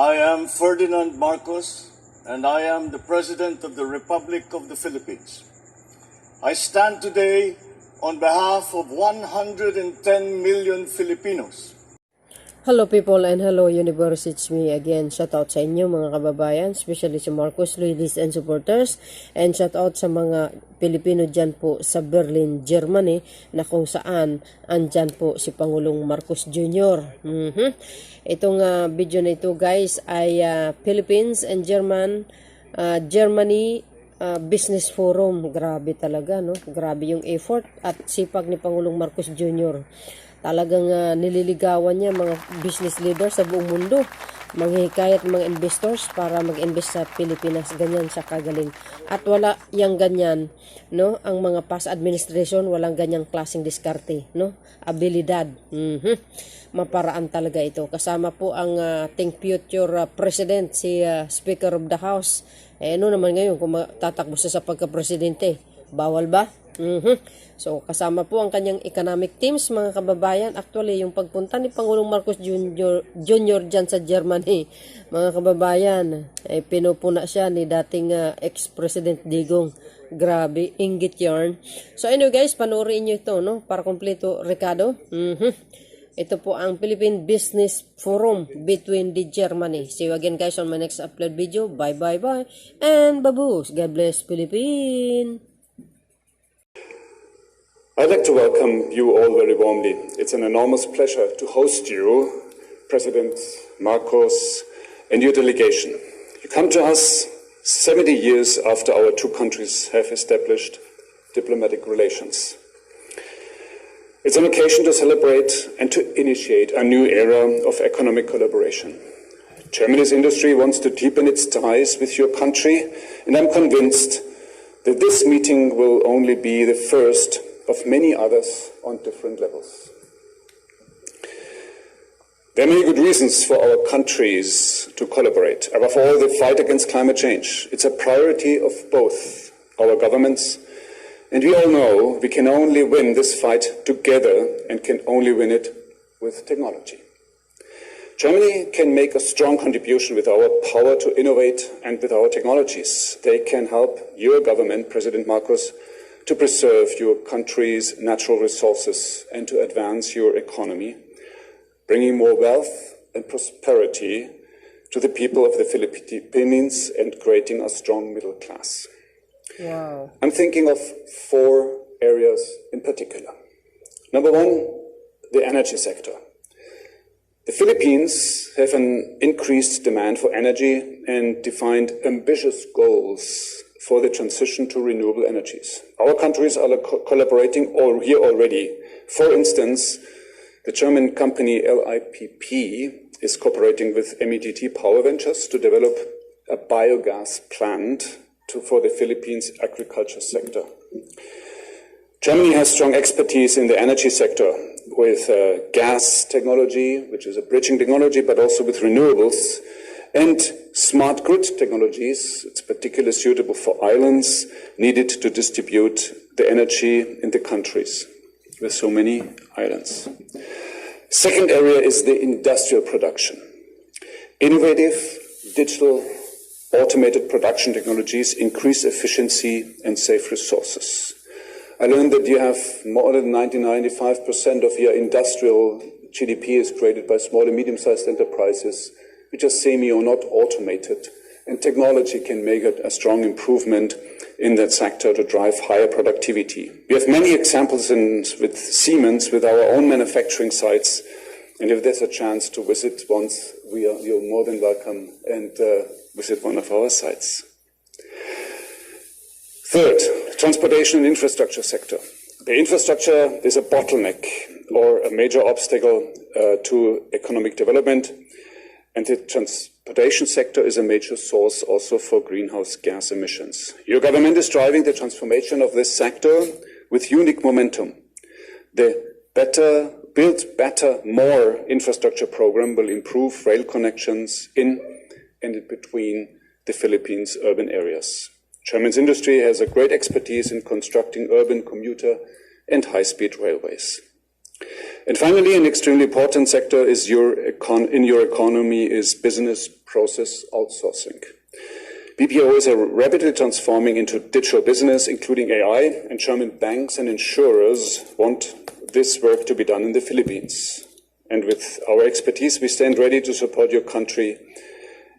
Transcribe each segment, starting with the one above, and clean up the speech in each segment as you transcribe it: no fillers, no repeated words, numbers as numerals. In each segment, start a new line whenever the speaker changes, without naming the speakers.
I am Ferdinand Marcos, and I am the President of the Republic of the Philippines. I stand today on behalf of 110 million Filipinos.
Hello people and hello universe, it's me again. Shout out sa inyo mga kababayan, especially sa Marcos loyalists and supporters, and shout out sa mga Pilipino dyan po sa Berlin, Germany, na kung saan andyan po si Pangulong Marcos Jr. Itong video na ito guys ay Philippines and Germany Business Forum. Grabe talaga, no? Grabe yung effort at sipag ni Pangulong Marcos Jr. Talagang nililigawan niya mga business leaders sa buong mundo, manghihikayat mga investors para mag-invest sa Pilipinas. Ganyan sa kagaling. At wala yang ganyan, no? Ang mga past administration, walang ganyang klaseng diskarte, no? Abilidad. Maparaan talaga ito. Kasama po ang ating future president, si Speaker of the House. Ano naman ngayon kung tatakbo siya sa pagka-presidente? Bawal ba? So, kasama po ang kanyang economic teams, mga kababayan. Actually, yung pagpunta ni Pangulong Marcos Jr. dyan sa Germany, mga kababayan, ay pinupuna siya ni dating ex-president Digong. Grabe, inggit yarn. So, anyway guys, panoorin nyo ito, no? Para kompleto, Ricardo. Ito po ang Philippine Business Forum between the Germany. See you again guys on my next upload video. Bye. And baboos. God bless Philippines.
I'd like to welcome you all very warmly. It's an enormous pleasure to host you, President Marcos, and your delegation. You come to us 70 years after our two countries have established diplomatic relations. It's an occasion to celebrate and to initiate a new era of economic collaboration. Germany's industry wants to deepen its ties with your country, and I'm convinced that this meeting will only be the first of many others on different levels. There are many good reasons for our countries to collaborate. Above all, the fight against climate change. It's a priority of both our governments, and we all know we can only win this fight together and can only win it with technology. Germany can make a strong contribution with our power to innovate and with our technologies. They can help your government, President Marcos, to preserve your country's natural resources and to advance your economy, bringing more wealth and prosperity to the people of the Philippines and creating a strong middle class.
Wow.
I'm thinking of 4 areas in particular. Number 1, the energy sector. The Philippines have an increased demand for energy and defined ambitious goals for the transition to renewable energies. Our countries are collaborating here already. For instance, the German company LIPP is cooperating with MEDT Power Ventures to develop a biogas plant for the Philippines agriculture sector. Germany has strong expertise in the energy sector with gas technology, which is a bridging technology, but also with renewables, and smart grid technologies. It's particularly suitable for islands needed to distribute the energy in the countries with so many islands. Second area is the industrial production. Innovative, digital, automated production technologies increase efficiency and save resources. I learned that you have more than 95% of your industrial GDP is created by small and medium-sized enterprises, which are semi or not automated, and technology can make it a strong improvement in that sector to drive higher productivity. We have many examples with Siemens, with our own manufacturing sites, and if there's a chance to visit once, you're more than welcome and visit one of our sites. Third, transportation and infrastructure sector. The infrastructure is a bottleneck or a major obstacle to economic development. And the transportation sector is a major source also for greenhouse gas emissions. Your government is driving the transformation of this sector with unique momentum. The Build Better, More infrastructure program will improve rail connections in and between the Philippines' urban areas. German's industry has a great expertise in constructing urban commuter and high-speed railways. And finally, an extremely important sector in your economy is business process outsourcing. BPO is rapidly transforming into digital business, including AI, and German banks and insurers want this work to be done in the Philippines. And with our expertise, we stand ready to support your country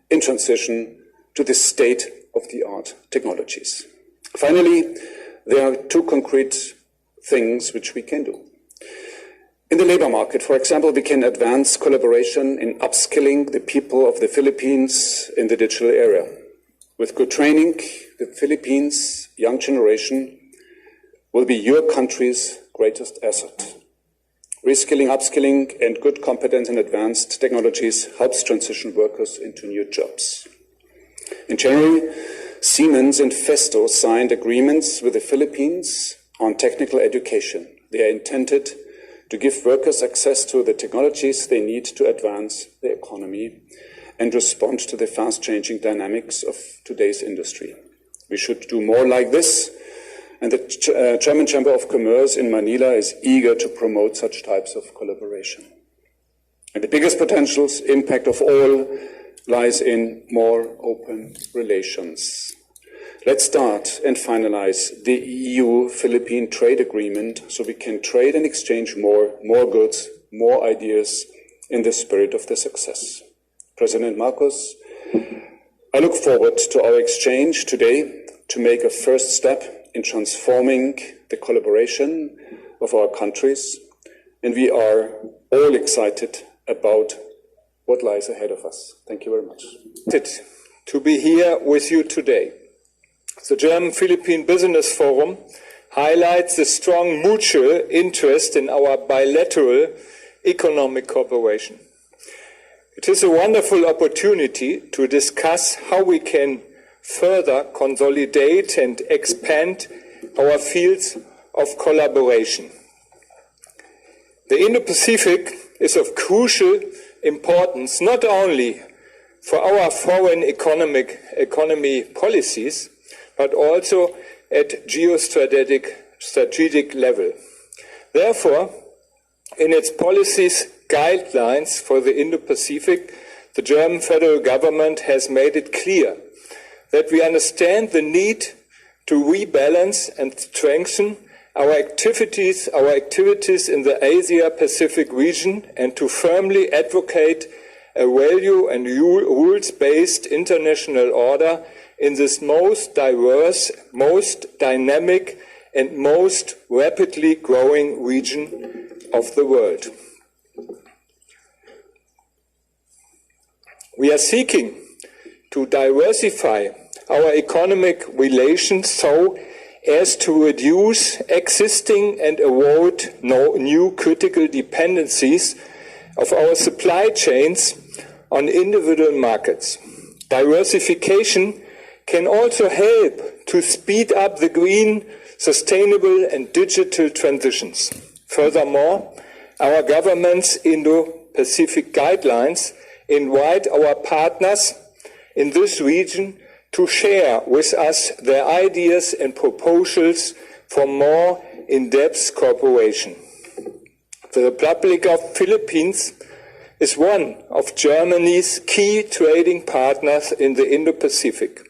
in transition to the state-of-the-art technologies. Finally, there are two concrete things which we can do. In the labor market, for example, we can advance collaboration in upskilling the people of the Philippines in the digital era. With good training, the Philippines' young generation will be your country's greatest asset. Reskilling, upskilling, and good competence in advanced technologies helps transition workers into new jobs. In January, Siemens and Festo signed agreements with the Philippines on technical education. They are intended to give workers access to the technologies they need to advance the economy and respond to the fast-changing dynamics of today's industry. We should do more like this, and the German Chamber of Commerce in Manila is eager to promote such types of collaboration. And the biggest potential impact of all lies in more open relations. Let's start and finalize the EU-Philippine trade agreement so we can trade and exchange more goods, more ideas in the spirit of the success. President Marcos, I look forward to our exchange today to make a first step in transforming the collaboration of our countries, and we are all excited about what lies ahead of us. Thank you very much.
To be here with you today. The German-Philippine Business Forum highlights the strong mutual interest in our bilateral economic cooperation. It is a wonderful opportunity to discuss how we can further consolidate and expand our fields of collaboration. The Indo-Pacific is of crucial importance not only for our foreign economy policies, but also at strategic level. Therefore, in its policies guidelines for the Indo-Pacific, the German federal government has made it clear that we understand the need to rebalance and strengthen our activities in the Asia-Pacific region and to firmly advocate a value and rules-based international order in this most diverse, most dynamic, and most rapidly growing region of the world. We are seeking to diversify our economic relations so as to reduce existing and avoid new critical dependencies of our supply chains on individual markets. Diversification can also help to speed up the green, sustainable and digital transitions. Furthermore, our government's Indo-Pacific guidelines invite our partners in this region to share with us their ideas and proposals for more in-depth cooperation. The Republic of Philippines is one of Germany's key trading partners in the Indo-Pacific,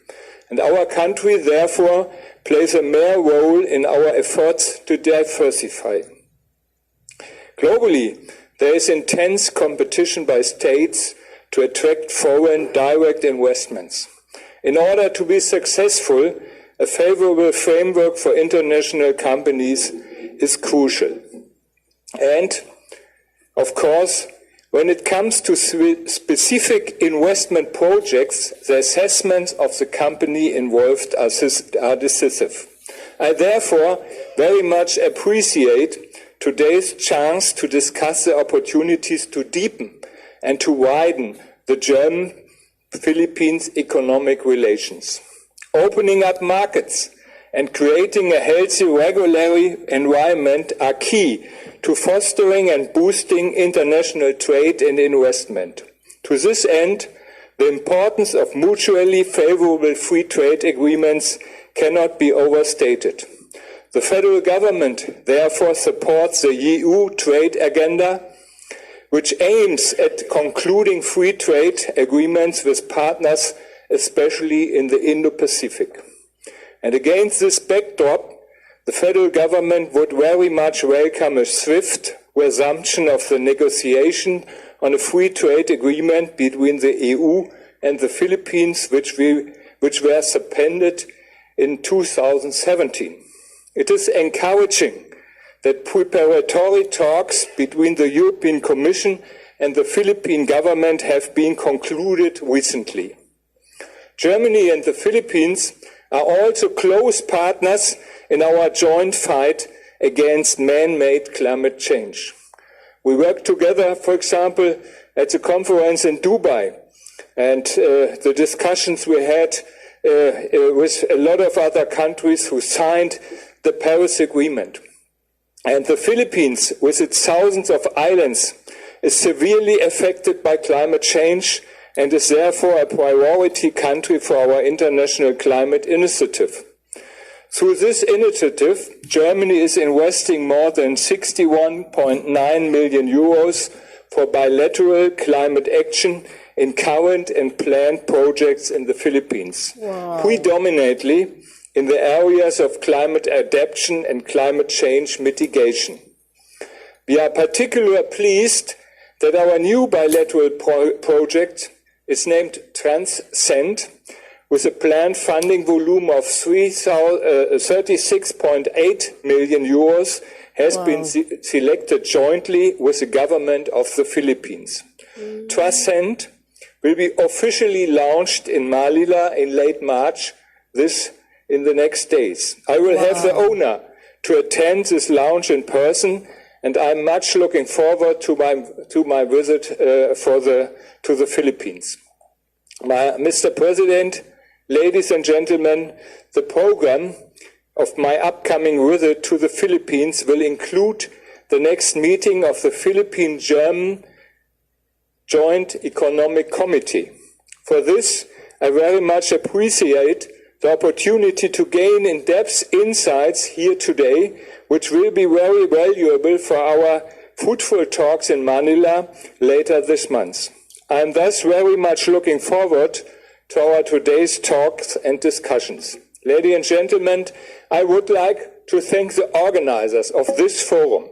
and our country therefore plays a major role in our efforts to diversify. Globally, there is intense competition by states to attract foreign direct investments. In order to be successful, a favorable framework for international companies is crucial. And, of course, when it comes to specific investment projects, the assessments of the company involved are decisive. I therefore very much appreciate today's chance to discuss the opportunities to deepen and to widen the German-Philippines economic relations. Opening up markets and creating a healthy regulatory environment are key to fostering and boosting international trade and investment. To this end, the importance of mutually favorable free trade agreements cannot be overstated. The federal government therefore supports the EU trade agenda, which aims at concluding free trade agreements with partners, especially in the Indo-Pacific. And against this backdrop, the federal government would very much welcome a swift resumption of the negotiation on a free trade agreement between the EU and the Philippines, which were suspended in 2017. It is encouraging that preparatory talks between the European Commission and the Philippine government have been concluded recently. Germany and the Philippines are also close partners in our joint fight against man-made climate change. We work together, for example, at the conference in Dubai, and the discussions we had with a lot of other countries who signed the Paris Agreement. And the Philippines, with its thousands of islands, is severely affected by climate change and is therefore a priority country for our international climate initiative. Through this initiative, Germany is investing more than 61.9 million euros for bilateral climate action in current and planned projects in the Philippines, predominantly in the areas of climate adaptation and climate change mitigation. We are particularly pleased that our new bilateral project is named Transcend, with a planned funding volume of 36.8 million euros, has been selected jointly with the government of the Philippines. Transcend will be officially launched in Manila in late March, in the next days. I will have the honor to attend this launch in person, and I'm much looking forward to my visit to the Philippines. Mr. President, ladies and gentlemen, the program of my upcoming visit to the Philippines will include the next meeting of the Philippine-German Joint Economic Committee. For this, I very much appreciate the opportunity to gain in-depth insights here today, which will be very valuable for our fruitful talks in Manila later this month. I am thus very much looking forward to our today's talks and discussions. Ladies and gentlemen, I would like to thank the organizers of this forum,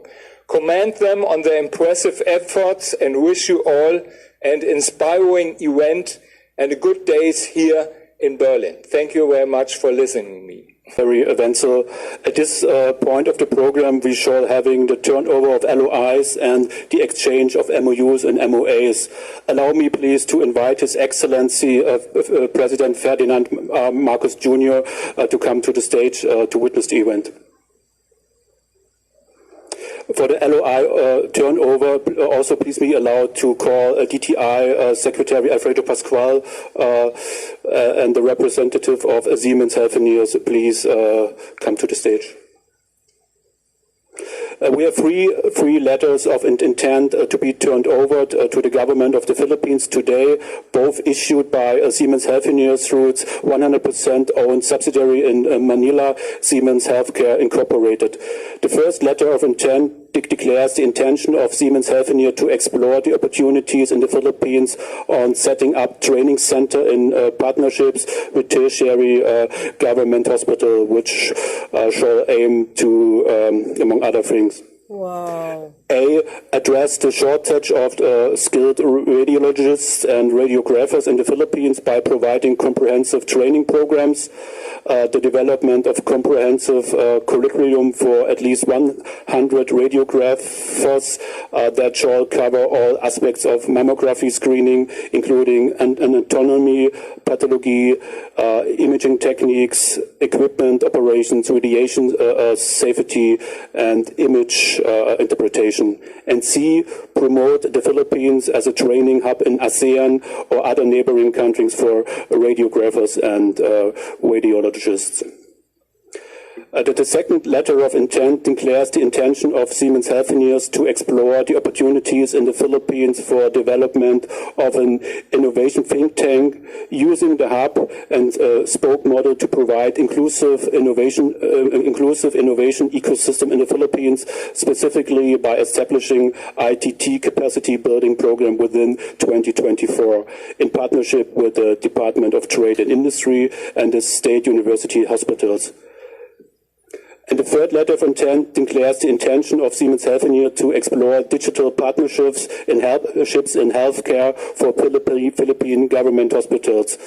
commend them on their impressive efforts, and wish you all an inspiring event and a good days here in Berlin. Thank you very much for listening to me.
Very eventful. At this point of the program, we shall having the turnover of LOIs and the exchange of MOUs and MOAs. Allow me, please, to invite His Excellency President Ferdinand Marcos Jr. To come to the stage to witness the event. For the LOI turnover, also please be allowed to call DTI Secretary Alfredo Pascual and the representative of Siemens Healthineers, please come to the stage. We have three letters of intent to be turned over to the government of the Philippines today, both issued by Siemens Healthineers through its 100% owned subsidiary in Manila, Siemens Healthcare Incorporated. The first letter of intent declares the intention of Siemens Healthineers to explore the opportunities in the Philippines on setting up training center in partnerships with tertiary government hospital, which shall aim to, among other things, address the shortage of skilled radiologists and radiographers in the Philippines by providing comprehensive training programs, the development of comprehensive curriculum for at least 100 radiographers that shall cover all aspects of mammography screening, including anatomy, pathology, imaging techniques, equipment operations, radiation safety, and image interpretation. And C, promote the Philippines as a training hub in ASEAN or other neighboring countries for radiographers and radiologists. The second letter of intent declares the intention of Siemens Healthineers to explore the opportunities in the Philippines for development of an innovation think tank using the hub and spoke model to provide inclusive innovation ecosystem in the Philippines, specifically by establishing ITT capacity building program within 2024 in partnership with the Department of Trade and Industry and the state university hospitals. And the third letter of intent declares the intention of Siemens Healthineers to explore digital partnerships in healthcare for Philippine government hospitals.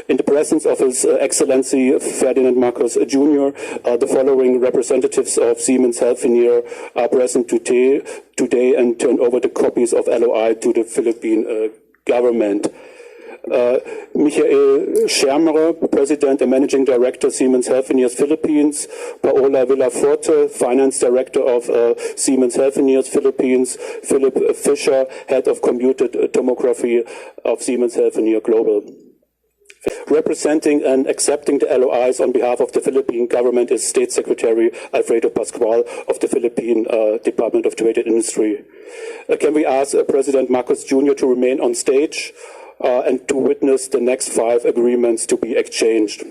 In the presence of His Excellency Ferdinand Marcos Jr., the following representatives of Siemens Healthineers are present today and turn over the copies of LOI to the Philippine government. Michael Schermer, President and Managing Director, Siemens Healthineers Philippines. Paola Villaforte, Finance Director of Siemens Healthineers Philippines. Philip Fischer, Head of Computed Tomography of Siemens Healthineers Global. Representing and accepting the LOIs on behalf of the Philippine government is State Secretary Alfredo Pascual of the Philippine Department of Trade and Industry. Can we ask President Marcos Jr. to remain on stage and to witness the next 5 agreements to be exchanged?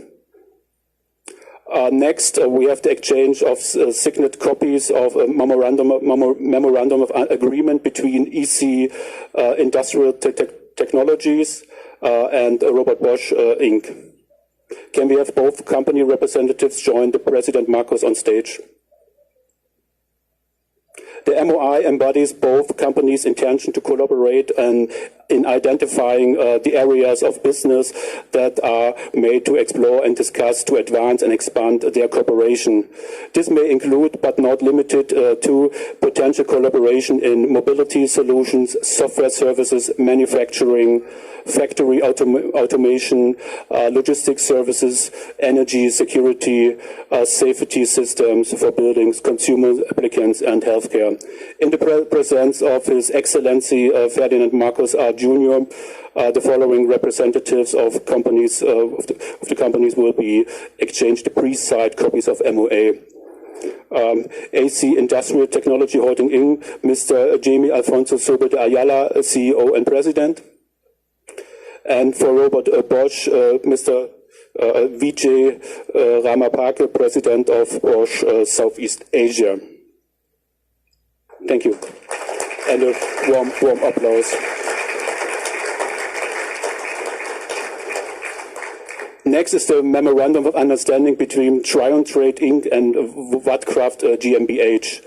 Next, we have the exchange of signed copies of a memorandum of agreement between EC Industrial Technologies and Robert Bosch Inc. Can we have both company representatives join the President Marcos on stage? The MOI embodies both companies' intention to collaborate in identifying the areas of business that are made to explore and discuss to advance and expand their cooperation. This may include, but not limited to, potential collaboration in mobility solutions, software services, manufacturing, factory automation, logistics services, energy security, safety systems for buildings, consumer applicants, and healthcare. In the presence of His Excellency Ferdinand Marcos Jr., the following representatives of the companies will be exchanged the pre-signed copies of MOA. AC Industrial Technology Holding Inc., Mr. Jamie Alfonso Sobe de Ayala, CEO and President. And for Robert Bosch, Mr. Vijay Ramapake, President of Bosch Southeast Asia. Thank you. And a warm applause. Next is the Memorandum of Understanding between Trion Trade Inc. and Wattkraft GmbH.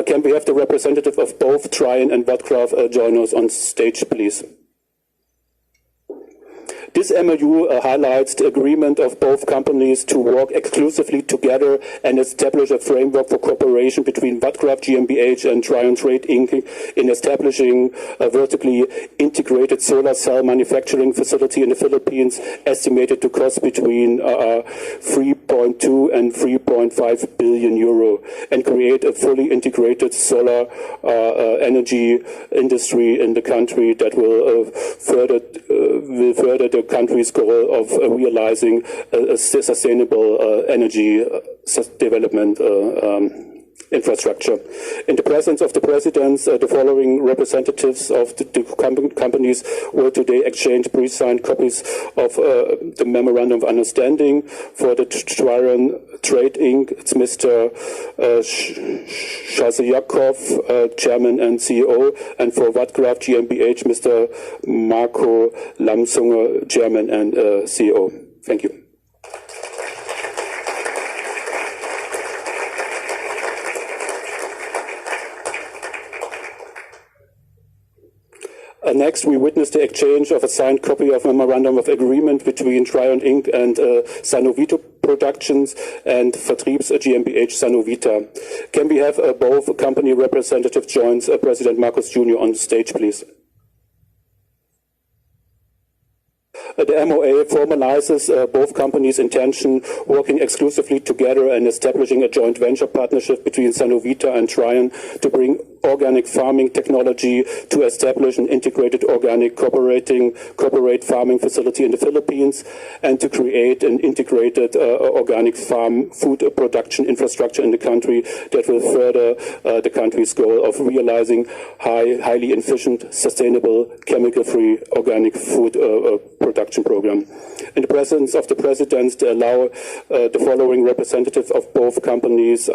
Can we have the representative of both Trion and Wattkraft join us on stage, please? This MOU highlights the agreement of both companies to work exclusively together and establish a framework for cooperation between Wattkraft GmbH and Trion Trade Inc. in establishing a vertically integrated solar cell manufacturing facility in the Philippines, estimated to cost between 3.2 and 3.5 billion euro, and create a fully integrated solar energy industry in the country that will further the country's goal of realizing a sustainable energy development infrastructure. In the presence of the presidents, the following representatives of the companies will today exchange pre-signed copies of the Memorandum of Understanding. For the Trion Trade Inc., it's Mr. Shazayakov, Chairman and CEO, and for Wattkraft GmbH, Mr. Marco Lamsunger, Chairman and CEO. Thank you. Next, we witnessed the exchange of a signed copy of Memorandum of Agreement between Trion Inc. and Sanovito Productions and Vertriebs GmbH Sanovita. Can we have both company representatives join President Marcos Jr. on the stage, please? The MOA formalizes both companies' intention working exclusively together and establishing a joint venture partnership between Sanovita and Trion to bring organic farming technology to establish an integrated organic corporate farming facility in the Philippines and to create an integrated organic farm food production infrastructure in the country that will further the country's goal of realizing highly efficient, sustainable, chemical-free organic food production program. In the presence of the President, allow the following representatives of both companies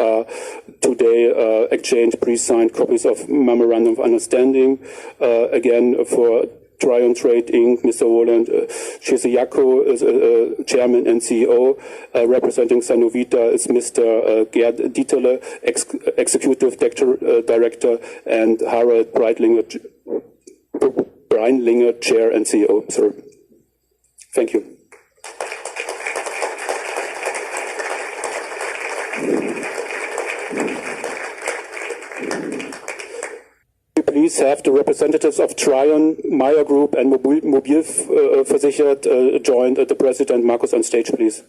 today exchange pre-signed copies of Memorandum of Understanding. Again, for Trion Trade Inc., Mr. Roland Cheseyako is Chairman and CEO. Representing Sanovita is Mr. Gerd Dieterle, Executive Director, and Harald Breitlinger, Chair and CEO. Sorry. Thank you. Please have the representatives of Trion, Meyer Group, and Mobil Versichert join the President. Markus on stage, please.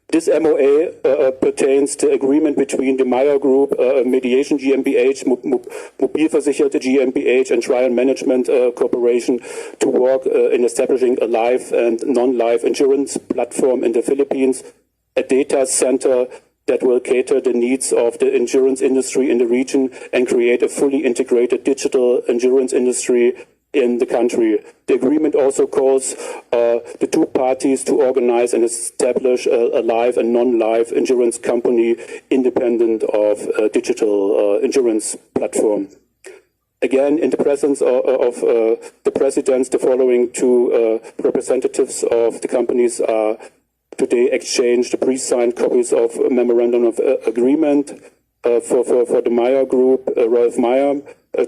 This MOA pertains to agreement between the Meyer Group, Mediation GmbH, Mobil Versichert GmbH, and Trion Management Corporation to work in establishing a life and non-life insurance platform in the Philippines, a data center that will cater the needs of the insurance industry in the region and create a fully integrated digital insurance industry in the country. The agreement also calls the two parties to organize and establish a life and non-life insurance company independent of a digital insurance platform. Again, in the presence of the presidents, the following two representatives of the companies are today exchanged the pre-signed copies of a Memorandum of Agreement for the Meyer Group, Rolf Meyer,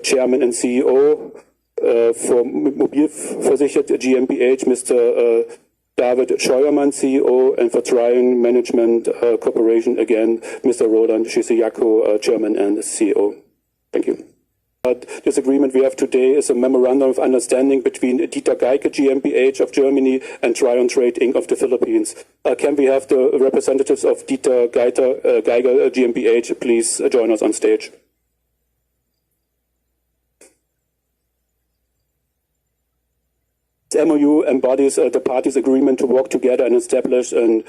Chairman and CEO, for Mobil Versichert GmbH, Mr. David Scheuermann, CEO, and for Trion Management Corporation, again, Mr. Roland Cheseyako, Chairman and CEO. Thank you. This agreement we have today is a Memorandum of Understanding between Dieter Geiger GmbH of Germany and Trion Trade Inc. of the Philippines. Can we have the representatives of Dieter Geiger GmbH please join us on stage? This MOU embodies the parties' agreement to work together and establish an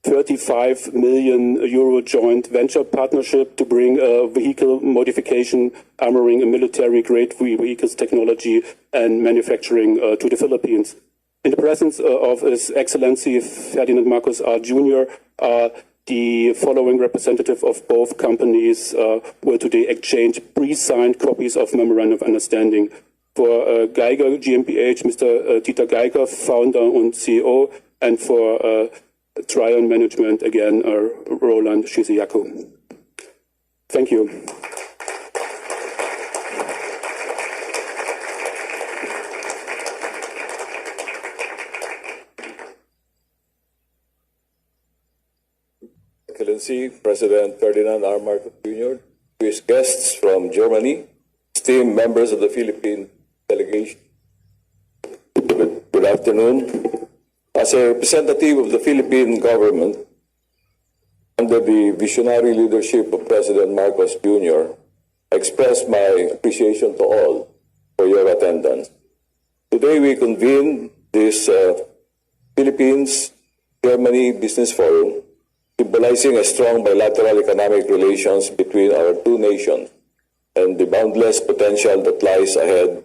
35 million euro joint venture partnership to bring vehicle modification, armoring, and military-grade vehicles technology and manufacturing to the Philippines. In the presence of His Excellency Ferdinand Marcos R. Jr., the following representative of both companies will today exchange pre-signed copies of Memorandum of Understanding. For Geiger GmbH, Mr. Dieter Geiger, founder and CEO, and for Trion Management, again, Roland Cheseyako. Thank you.
Excellency President Ferdinand R. Marcos Jr., to his guests from Germany, esteemed members of the Philippine delegation, good afternoon. As a representative of the Philippine government, under the visionary leadership of President Marcos Jr., I express my appreciation to all for your attendance. Today we convene this Philippines-Germany Business Forum, symbolizing a strong bilateral economic relations between our two nations and the boundless potential that lies ahead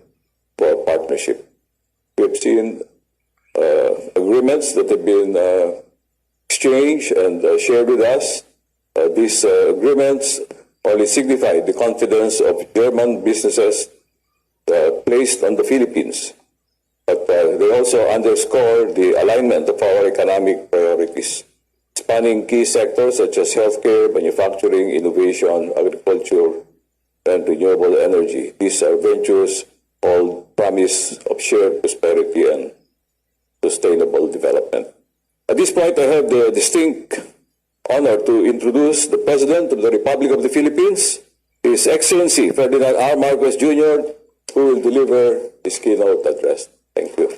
for partnership. We have seen agreements that have been exchanged and shared with us. These agreements only signify the confidence of German businesses placed on the Philippines, but they also underscore the alignment of our economic priorities, spanning key sectors such as healthcare, manufacturing, innovation, agriculture, and renewable energy. These are ventures all promise of shared prosperity and sustainable development. At this point, I have the distinct honor to introduce the President of the Republic of the Philippines, His Excellency Ferdinand R. Marcos Jr., who will deliver his keynote address. Thank you.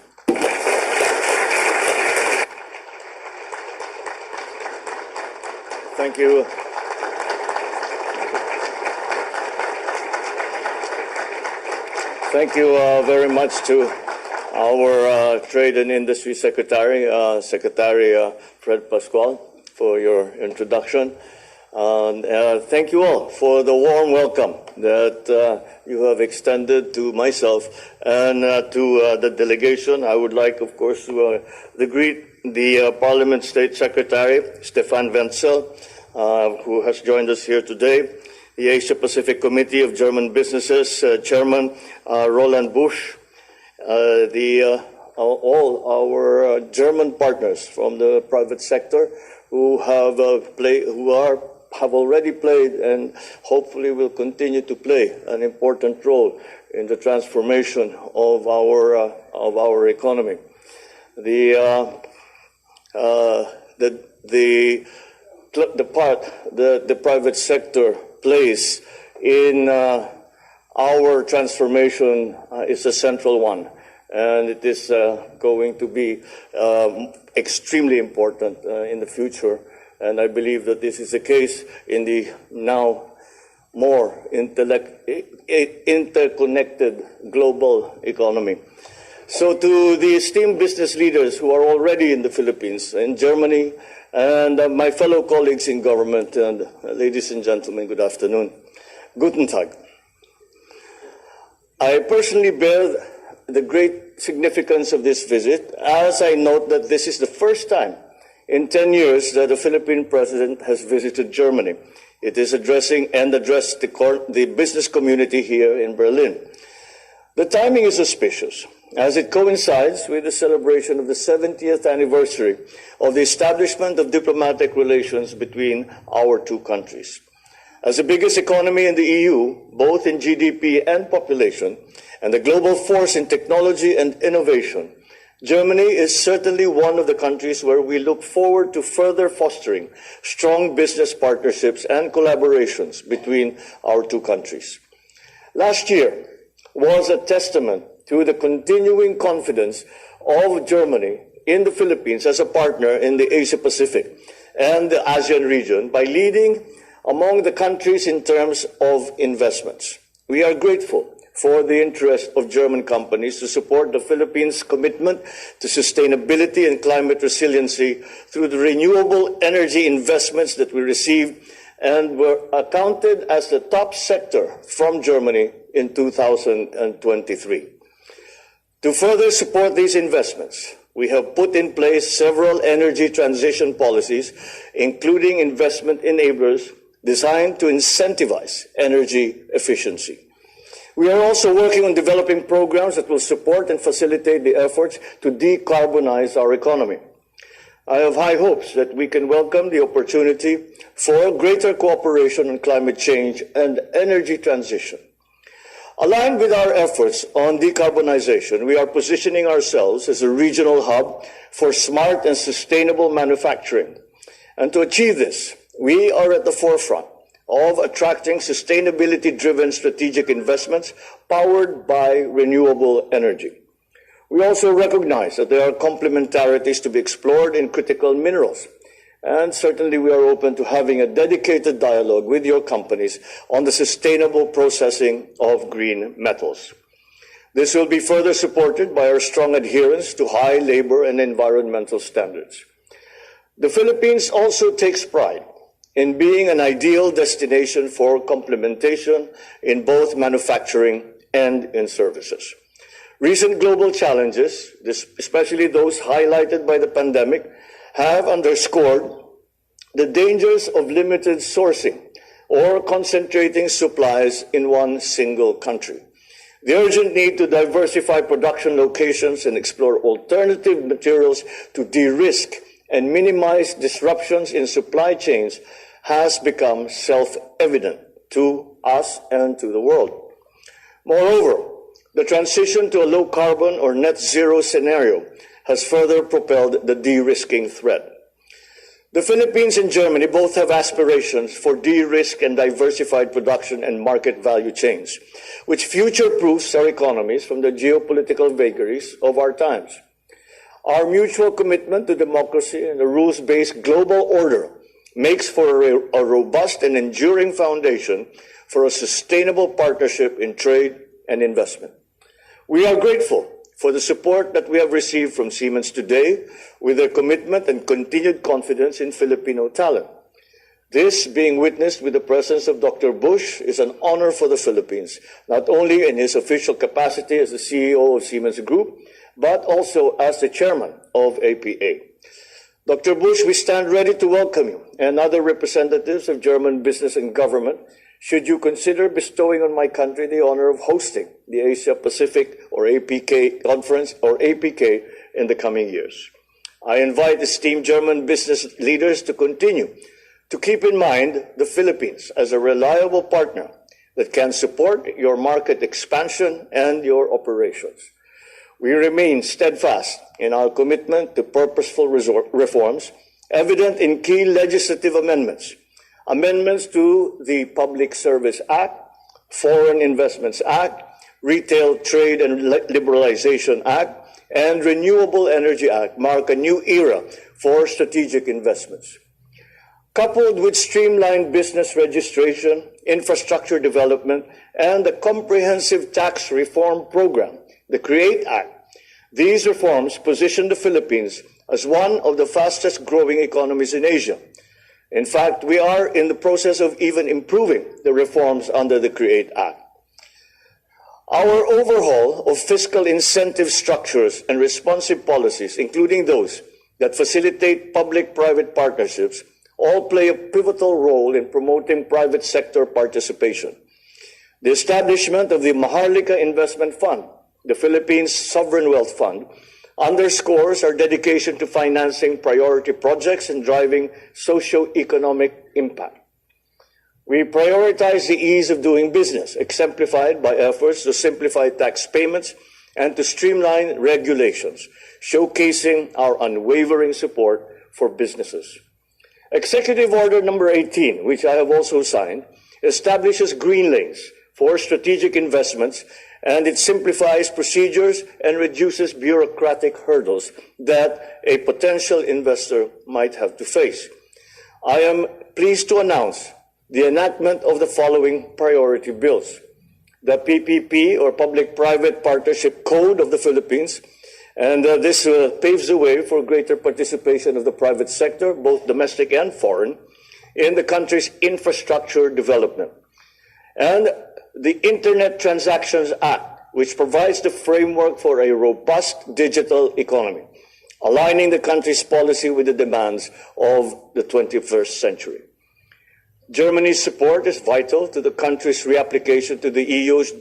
Thank you. Thank you very much to our Trade and Industry Secretary, Secretary Fred Pascual, for your introduction. Thank you all for the warm welcome that you have extended to myself and to the delegation. I would like, of course, to greet the Parliament State Secretary, Stefan Wenzel, who has joined us here today, the Asia-Pacific Committee of German Businesses, Chairman Roland Busch, all our German partners from the private sector who have already played and hopefully will continue to play an important role in the transformation of our economy. The part that the private sector plays in our transformation is a central one, and it is going to be extremely important in the future. And I believe that this is the case in the now more interconnected global economy. So to the esteemed business leaders who are already in the Philippines, in Germany, and my fellow colleagues in government, and ladies and gentlemen, good afternoon. Guten Tag. I personally bear the great significance of this visit, as I note that this is the first time in 10 years that a Philippine president has visited Germany. It is addressed the business community here in Berlin. The timing is auspicious, as it coincides with the celebration of the 70th anniversary of the establishment of diplomatic relations between our two countries. As the biggest economy in the EU, both in GDP and population, and the global force in technology and innovation, Germany is certainly one of the countries where we look forward to further fostering strong business partnerships and collaborations between our two countries. Last year was a testament to the continuing confidence of Germany in the Philippines as a partner in the Asia-Pacific and the ASEAN region by leading among the countries in terms of investments. We are grateful for the interest of German companies to support the Philippines' commitment to sustainability and climate resiliency through the renewable energy investments that we received and were accounted as the top sector from Germany in 2023. To further support these investments, we have put in place several energy transition policies, including investment enablers designed to incentivize energy efficiency. We are also working on developing programs that will support and facilitate the efforts to decarbonize our economy. I have high hopes that we can welcome the opportunity for greater cooperation on climate change and energy transition. Aligned with our efforts on decarbonization, we are positioning ourselves as a regional hub for smart and sustainable manufacturing. And to achieve this, we are at the forefront of attracting sustainability-driven strategic investments powered by renewable energy. We also recognize that there are complementarities to be explored in critical minerals, and certainly we are open to having a dedicated dialogue with your companies on the sustainable processing of green metals. This will be further supported by our strong adherence to high labor and environmental standards. The Philippines also takes pride in being an ideal destination for complementation in both manufacturing and in services. Recent global challenges, especially those highlighted by the pandemic, have underscored the dangers of limited sourcing or concentrating supplies in one single country. The urgent need to diversify production locations and explore alternative materials to de-risk and minimize disruptions in supply chains has become self-evident to us and to the world. Moreover, the transition to a low-carbon or net-zero scenario has further propelled the de-risking threat. The Philippines and Germany both have aspirations for de-risk and diversified production and market value chains, which future-proofs our economies from the geopolitical vagaries of our times. Our mutual commitment to democracy and a rules-based global order makes for a robust and enduring foundation for a sustainable partnership in trade and investment. We are grateful for the support that we have received from Siemens today with their commitment and continued confidence in Filipino talent. This being witnessed with the presence of Dr. Bush is an honor for the Philippines, not only in his official capacity as the CEO of Siemens Group, but also as the chairman of APA. Dr. Bush, we stand ready to welcome you and other representatives of German business and government should you consider bestowing on my country the honor of hosting the Asia Pacific or APK conference or APK in the coming years. I invite esteemed German business leaders to continue to keep in mind the Philippines as a reliable partner that can support your market expansion and your operations. We remain steadfast in our commitment to purposeful reforms, evident in key legislative amendments to the Public Service Act, Foreign Investments Act, Retail Trade and Liberalization Act, and Renewable Energy Act mark a new era for strategic investments. Coupled with streamlined business registration, infrastructure development, and a comprehensive tax reform program, the CREATE Act, these reforms position the Philippines as one of the fastest growing economies in Asia. In fact, we are in the process of even improving the reforms under the CREATE Act. Our overhaul of fiscal incentive structures and responsive policies, including those that facilitate public-private partnerships, all play a pivotal role in promoting private sector participation. The establishment of the Maharlika Investment Fund, the Philippines Sovereign Wealth Fund, underscores our dedication to financing priority projects and driving socio-economic impact. We prioritize the ease of doing business, exemplified by efforts to simplify tax payments and to streamline regulations, showcasing our unwavering support for businesses. Executive Order number 18, which I have also signed, establishes green lanes for strategic investments, and it simplifies procedures and reduces bureaucratic hurdles that a potential investor might have to face. I am pleased to announce the enactment of the following priority bills: the PPP, or Public-Private Partnership Code of the Philippines, and this paves the way for greater participation of the private sector, both domestic and foreign, in the country's infrastructure development. And the Internet Transactions Act, which provides the framework for a robust digital economy, aligning the country's policy with the demands of the 21st century. Germany's support is vital to the country's reapplication to the EU's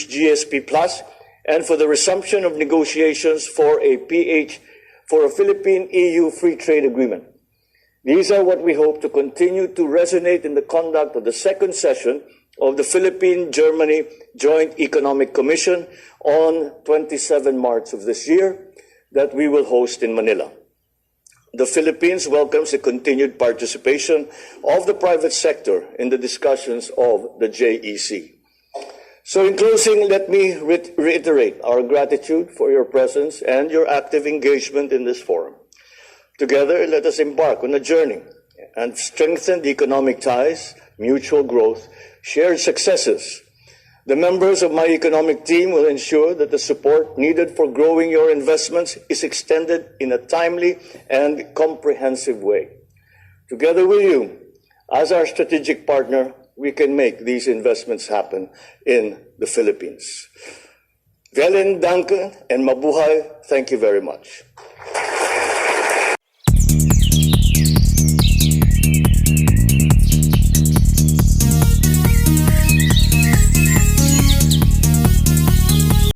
GSP Plus and for the resumption of negotiations for a Philippine-EU free trade agreement. These are what we hope to continue to resonate in the conduct of the second session of the Philippine-Germany Joint Economic Commission on 27 March of this year that we will host in Manila. The Philippines welcomes the continued participation of the private sector in the discussions of the JEC. So in closing, let me reiterate our gratitude for your presence and your active engagement in this forum. Together, let us embark on a journey and strengthen the economic ties, mutual growth, shared successes. The members of my economic team will ensure that the support needed for growing your investments is extended in a timely and comprehensive way. Together with you, as our strategic partner, we can make these investments happen in the Philippines. Vielen Dank and mabuhay. Thank you very much.